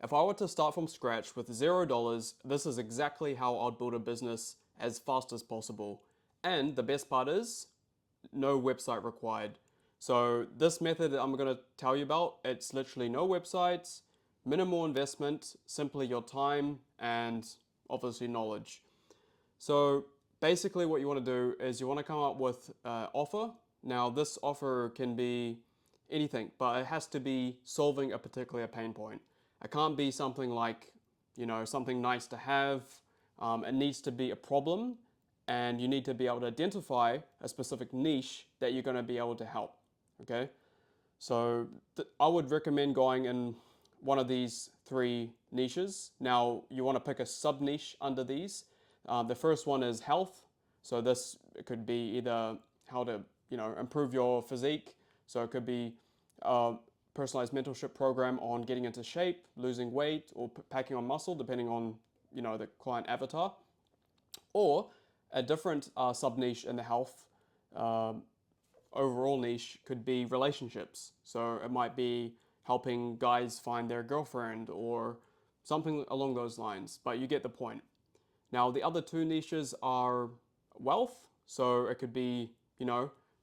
If I were to start from scratch with $0, this is exactly how I'd build a business as fast as possible. And the best part is, no website required. So this method that I'm going to tell you about, it's literally no websites, minimal investment, simply your time and obviously knowledge. So basically what you want to do is you want to come up with an offer. Now this offer can be anything, but it has to be solving a particular pain point. It can't be something like, something nice to have. It needs to be a problem, and you need to be able to identify a specific niche that you're going to be able to help. Okay, so I would recommend going in one of these three niches. Now you want to pick a sub niche under these. The first one is health. So this could be either how to improve your physique. So it could be a personalized mentorship program on getting into shape, losing weight, or packing on muscle, depending on the client avatar. Or a different sub niche in the health overall niche could be relationships. So it might be helping guys find their girlfriend or something along those lines, but you get the point. Now, the other two niches are wealth. So it could be,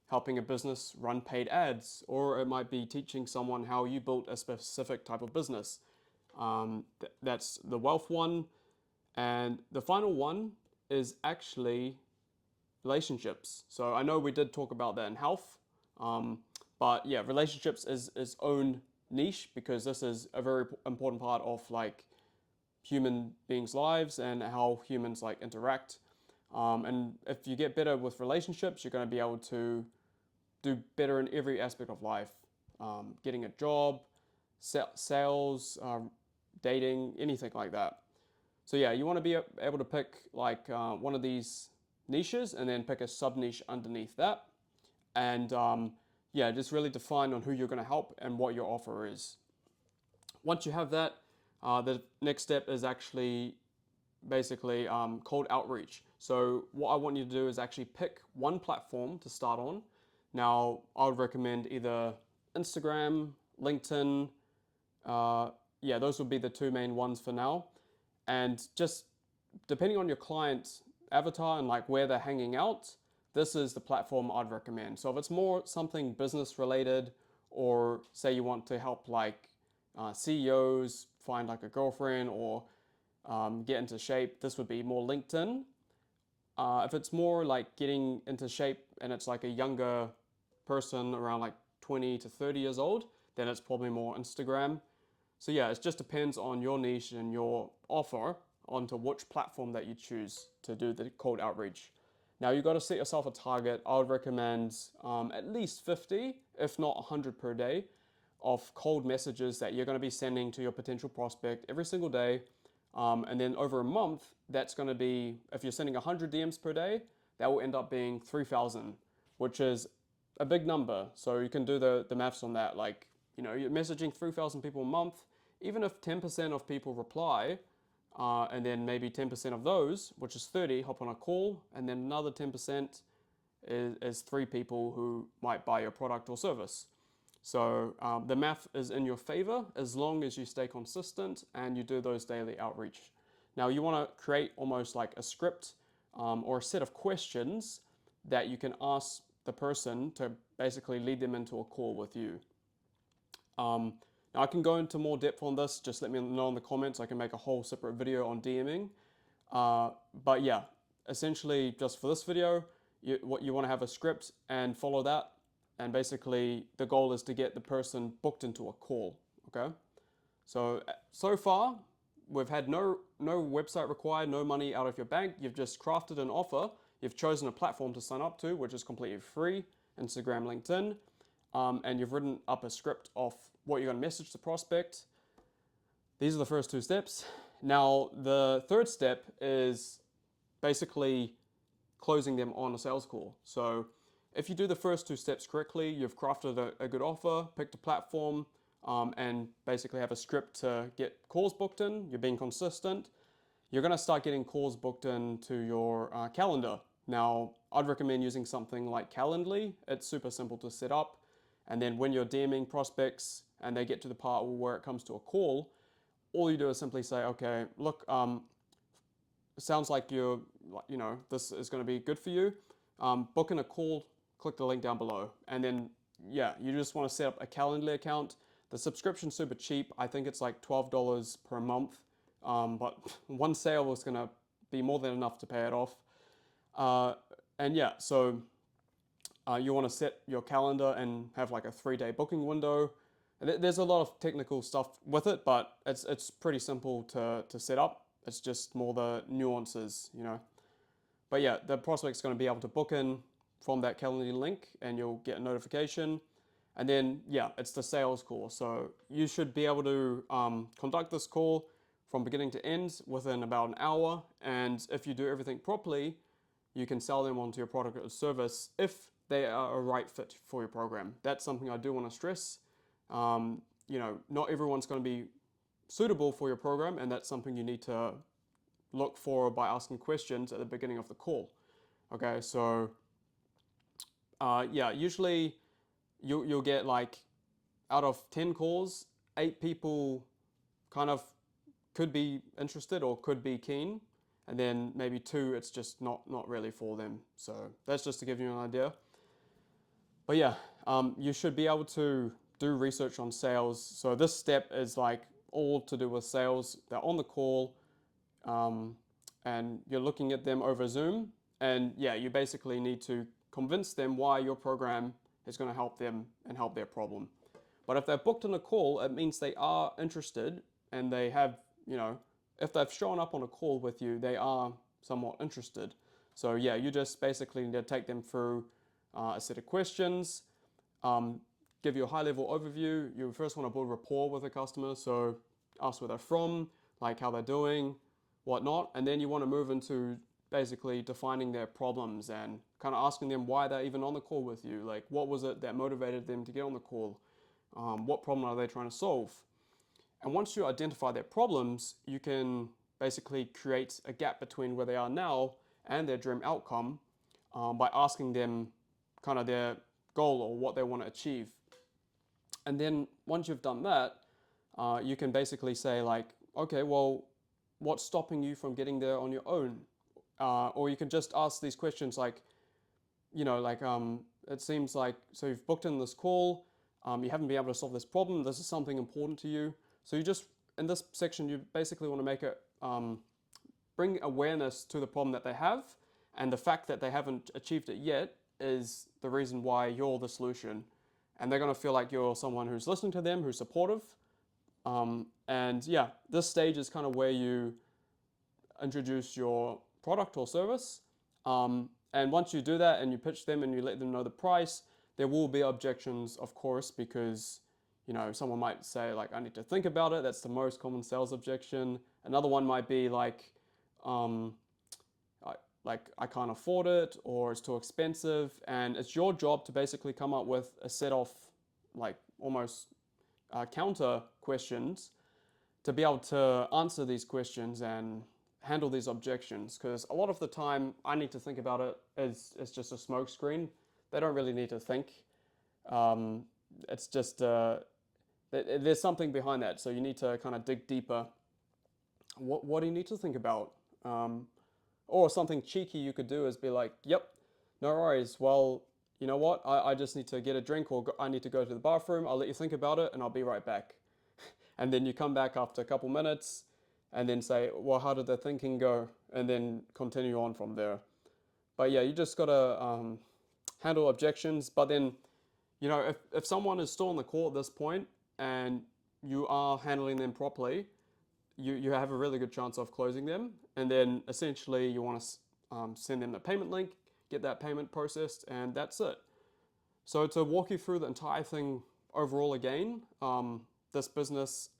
helping a business run paid ads, or it might be teaching someone how you built a specific type of business. That's the wealth one. And the final one is actually relationships. So I know we did talk about that in health, but yeah, relationships is its own niche because this is a very important part of like human beings' lives and how humans like interact. And if you get better with relationships, you're going to be able to do better in every aspect of life. Getting a job, sales, dating, anything like that. So yeah, you want to be able to pick like one of these niches and then pick a sub niche underneath that. And yeah, just really define on who you're going to help and what your offer is. Once you have that, the next step is actually basically cold outreach. So what I want you to do is actually pick one platform to start on. Now, I would recommend either Instagram, LinkedIn. Yeah, those would be the two main ones for now. And just depending on your client avatar and like where they're hanging out, this is the platform I'd recommend. So if it's more something business related, or say you want to help like CEOs find like a girlfriend or get into shape, this would be more LinkedIn. If it's more like getting into shape and it's like a younger person around like 20 to 30 years old, then it's probably more Instagram. So yeah, it just depends on your niche and your offer onto which platform that you choose to do the cold outreach. Now you've got to set yourself a target. I would recommend at least 50, if not 100 per day, of cold messages that you're going to be sending to your potential prospect every single day. And then over a month, that's going to be, if you're sending 100 DMs per day, that will end up being 3,000, which is a big number. So you can do the maths on that. Like, you're messaging 3,000 people a month. Even if 10% of people reply, and then maybe 10% of those, which is 30, hop on a call, and then another 10% is three people who might buy your product or service. So the math is in your favor as long as you stay consistent and you do those daily outreach. Now you want to create almost like a script or a set of questions that you can ask the person to basically lead them into a call with you. Now I can go into more depth on this, just let me know in the comments. I can make a whole separate video on DMing. But yeah, essentially just for this video, what you want to have a script and follow that. And basically the goal is to get the person booked into a call, okay? So far, we've had no website required, no money out of your bank. You've just crafted an offer. You've chosen a platform to sign up to, which is completely free, Instagram, LinkedIn. And you've written up a script of what you're going to message the prospect. These are the first two steps. Now, the third step is basically closing them on a sales call. So if you do the first two steps correctly, you've crafted a good offer, picked a platform, and basically have a script to get calls booked in, you're being consistent, you're going to start getting calls booked into your calendar. Now, I'd recommend using something like Calendly. It's super simple to set up. And then when you're DMing prospects and they get to the part where it comes to a call, all you do is simply say, okay, look, it sounds like this is going to be good for you. Book in a call, click the link down below. And then, yeah, you just want to set up a Calendly account. The subscription's super cheap. I think it's like $12 per month. But one sale is going to be more than enough to pay it off. And yeah, so you want to set your calendar and have like a 3-day booking window. There's a lot of technical stuff with it, but it's pretty simple to set up. It's just more the nuances, you know. But yeah, the prospect's going to be able to book in from that Calendly link and you'll get a notification. And then, yeah, it's the sales call. So you should be able to conduct this call from beginning to end within about an hour. And if you do everything properly, you can sell them onto your product or service if they are a right fit for your program. That's something I do want to stress. Not everyone's going to be suitable for your program, and that's something you need to look for by asking questions at the beginning of the call. Okay, so usually you'll get like out of 10 calls, 8 people kind of could be interested or could be keen, and then maybe 2 it's just not really for them. So that's just to give you an idea. But yeah, you should be able to do research on sales. So this step is like all to do with sales. They're on the call, and you're looking at them over Zoom. And yeah, you basically need to convince them why your program is going to help them and help their problem. But if they're booked on a call, it means they are interested and they have, if they've shown up on a call with you, they are somewhat interested. So yeah, you just basically need to take them through a set of questions, give you a high-level overview. You first want to build rapport with the customer, so ask where they're from, like how they're doing, whatnot, and then you want to move into basically defining their problems and kind of asking them why they're even on the call with you. Like, what was it that motivated them to get on the call? What problem are they trying to solve? And once you identify their problems, you can basically create a gap between where they are now and their dream outcome by asking them kind of their goal or what they want to achieve. And then once you've done that, you can basically say like, okay, well, what's stopping you from getting there on your own? Or you can just ask these questions like, it seems like, so you've booked in this call, you haven't been able to solve this problem, this is something important to you. So you just, in this section, you basically want to make it, bring awareness to the problem that they have, and the fact that they haven't achieved it yet is the reason why you're the solution. And they're going to feel like you're someone who's listening to them, who's supportive. And yeah, this stage is kind of where you introduce your product or service. And once you do that and you pitch them and you let them know the price, there will be objections, of course, because someone might say like, I need to think about it. That's the most common sales objection. Another one might be like, I can't afford it, or it's too expensive. And it's your job to basically come up with a set of like almost counter questions to be able to answer these questions and handle these objections. Because a lot of the time I need to think about it as it's just a smoke screen. They don't really need to think. It's just there's something behind that. So you need to kind of dig deeper. What do you need to think about? Or something cheeky you could do is be like, yep, no worries. Well, you know what? I just need to get a drink, or I need to go to the bathroom. I'll let you think about it and I'll be right back. And then you come back after a couple minutes and then say, well, how did the thinking go? And then continue on from there. But yeah, you just got to handle objections. But then, if someone is still on the call at this point and you are handling them properly, you have a really good chance of closing them. And then essentially you want to send them the payment link, get that payment processed, and that's it. So to walk you through the entire thing overall again, this business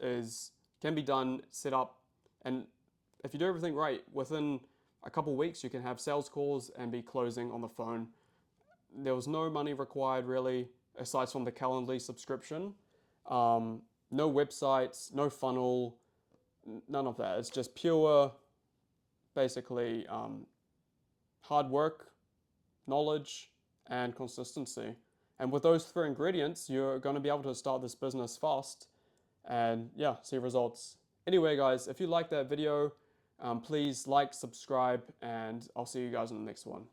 can be done, set up, and if you do everything right, within a couple of weeks you can have sales calls and be closing on the phone. There was no money required really, aside from the Calendly subscription. No websites, no funnel, none of that. It's just pure, basically, hard work, knowledge, and consistency. And with those 3 ingredients, you're going to be able to start this business fast and yeah, see results Anyway, guys, if you like that video, please like, subscribe, and I'll see you guys in the next one.